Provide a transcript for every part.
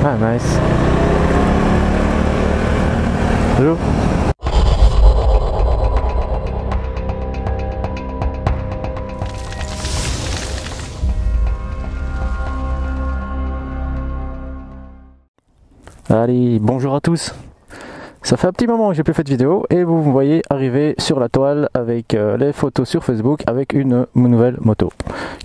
Ah, nice. Bonjour. Allez, bonjour à tous. Ça fait un petit moment que j'ai plus fait de vidéo et vous me voyez arriver sur la toile avec les photos sur Facebook avec une nouvelle moto.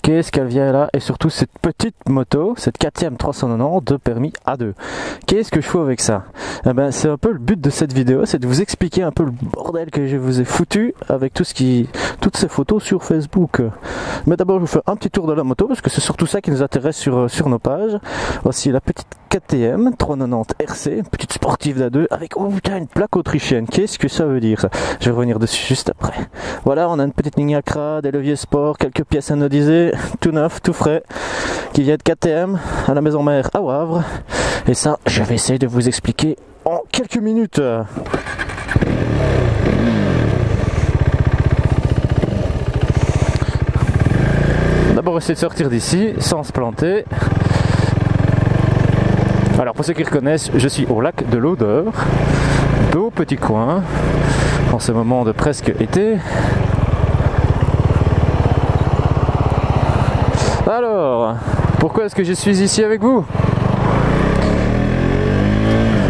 Qu'est-ce qu'elle vient là? Et surtout cette petite moto, cette KTM 390 de permis A2. Qu'est-ce que je fais avec ça? Eh ben, c'est un peu le but de cette vidéo, c'est de vous expliquer un peu le bordel que je vous ai foutu avec toutes ces photos sur Facebook. Mais d'abord je vous fais un petit tour de la moto parce que c'est surtout ça qui nous intéresse sur nos pages. Voici la petite KTM 390 RC, petite sportive d'A2 avec une plaque autrichienne. Qu'est-ce que ça veut dire ça? Je vais revenir dessus juste après. Voilà, on a une petite ligne Acra, des leviers sport, quelques pièces anodisées, tout neuf, tout frais, qui vient de KTM à la maison mère à Wavre. Et ça, je vais essayer de vous expliquer en quelques minutes. D'abord essayer de sortir d'ici sans se planter. Alors pour ceux qui reconnaissent, je suis au lac de l'Odeur, beau petit coin, en ce moment de presque été. Alors, pourquoi est-ce que je suis ici avec vous?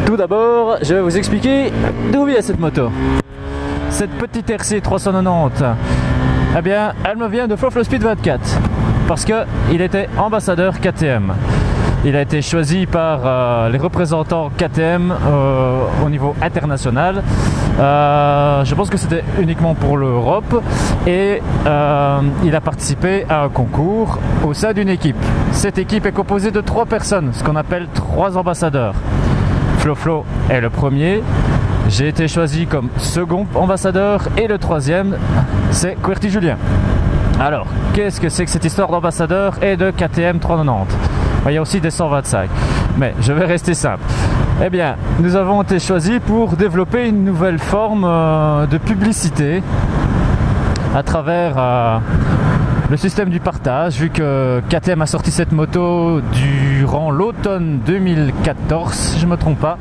Tout d'abord, je vais vous expliquer d'où vient cette moto. Cette petite RC 390, eh bien, elle me vient de Floflo Speed 24, parce qu'il était ambassadeur KTM. Il a été choisi par les représentants KTM au niveau international. Je pense que c'était uniquement pour l'Europe et il a participé à un concours au sein d'une équipe. Cette équipe est composée de 3 personnes, ce qu'on appelle 3 ambassadeurs. Floflo est le premier. J'ai été choisi comme second ambassadeur et le 3e, c'est Querty Julien. Alors, qu'est-ce que c'est que cette histoire d'ambassadeur et de KTM 390? Il y a aussi des 125, mais je vais rester simple. Eh bien, nous avons été choisis pour développer une nouvelle forme de publicité à travers le système du partage, vu que KTM a sorti cette moto durant l'automne 2014, si je ne me trompe pas,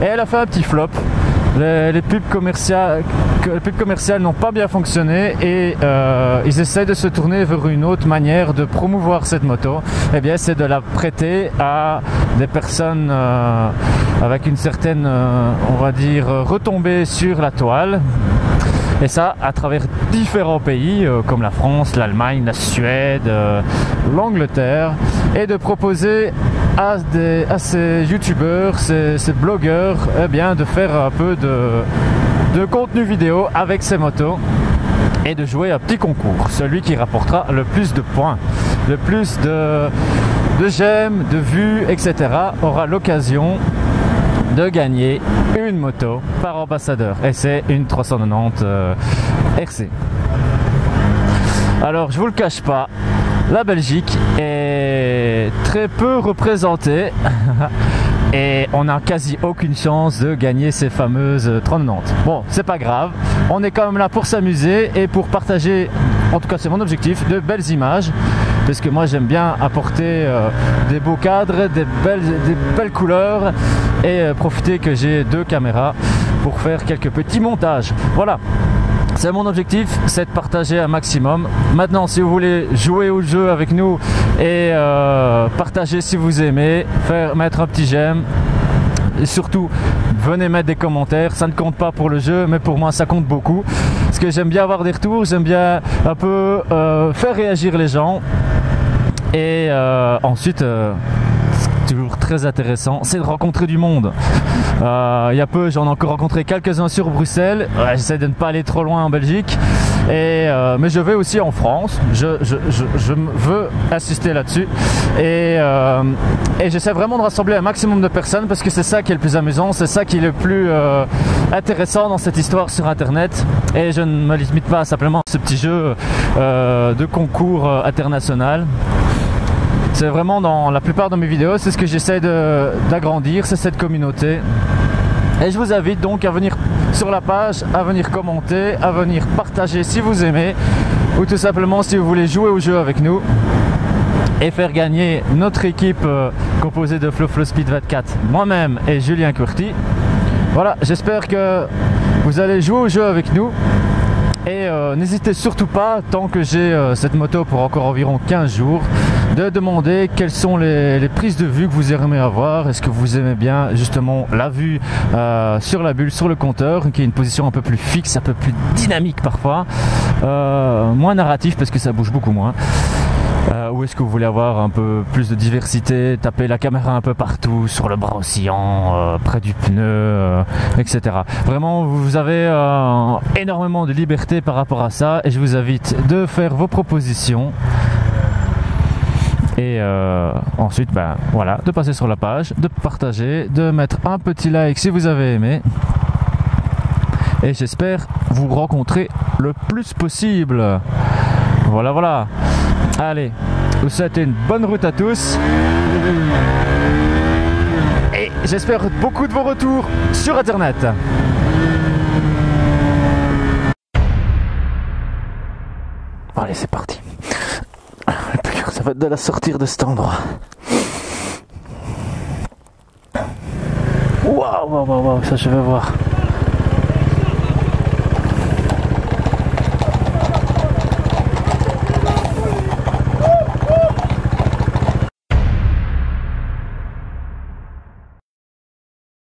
et elle a fait un petit flop. Les pubs commerciales n'ont pas bien fonctionné et ils essaient de se tourner vers une autre manière de promouvoir cette moto. Eh bien, c'est de la prêter à des personnes avec une certaine, on va dire, retombée sur la toile. Et ça à travers différents pays comme la France, l'Allemagne, la Suède, l'Angleterre, et de proposer à ces youtubeurs, ces blogueurs, eh bien, de faire un peu de contenu vidéo avec ces motos et de jouer un petit concours. Celui qui rapportera le plus de points, le plus de j'aime, de vues, etc. aura l'occasion de gagner une moto par ambassadeur, et c'est une 390 RC. Alors je vous le cache pas, la Belgique est très peu représentée et on n'a quasi aucune chance de gagner ces fameuses 390. Bon, c'est pas grave, on est quand même là pour s'amuser et pour partager, en tout cas c'est mon objectif, de belles images, parce que moi j'aime bien apporter des beaux cadres, des belles couleurs, et profiter que j'ai 2 caméras pour faire quelques petits montages. Voilà, c'est mon objectif, c'est de partager un maximum. Maintenant, si vous voulez jouer au jeu avec nous et partager si vous aimez, mettre un petit j'aime, et surtout venez mettre des commentaires. Ça ne compte pas pour le jeu, mais pour moi ça compte beaucoup, parce que j'aime bien avoir des retours, j'aime bien un peu faire réagir les gens, et ensuite toujours très intéressant, c'est de rencontrer du monde. Il y a peu, j'en ai encore rencontré quelques-uns sur Bruxelles. J'essaie de ne pas aller trop loin en Belgique, mais je vais aussi en France. Je veux insister là-dessus, et j'essaie vraiment de rassembler un maximum de personnes, parce que c'est ça qui est le plus amusant, c'est ça qui est le plus intéressant dans cette histoire sur internet. Et je ne me limite pas simplement à ce petit jeu de concours international. C'est vraiment dans la plupart de mes vidéos, c'est ce que j'essaie d'agrandir, c'est cette communauté. Et je vous invite donc à venir sur la page, à venir commenter, à venir partager si vous aimez, ou tout simplement si vous voulez jouer au jeu avec nous. et faire gagner notre équipe composée de Flo Speed 24, moi-même et Julien Courty. Voilà, j'espère que vous allez jouer au jeu avec nous. Et n'hésitez surtout pas, tant que j'ai cette moto pour encore environ 15 jours, de demander quelles sont les prises de vue que vous aimez avoir. Est-ce que vous aimez bien justement la vue sur la bulle, sur le compteur, qui est une position un peu plus fixe, un peu plus dynamique parfois, moins narratif parce que ça bouge beaucoup moins. Ou est-ce que vous voulez avoir un peu plus de diversité, taper la caméra un peu partout, sur le bras oscillant, près du pneu, etc. Vraiment, vous avez énormément de liberté par rapport à ça et je vous invite de faire vos propositions. Et ensuite, ben, voilà, de passer sur la page, de partager, de mettre un petit like si vous avez aimé. Et j'espère vous rencontrer le plus possible. Voilà, voilà. Allez, je vous souhaite une bonne route à tous. Et j'espère beaucoup de vos retours sur Internet. Allez, c'est parti. Le plus dur, ça va être de la sortir de cet endroit. Waouh, waouh, waouh, ça je vais voir.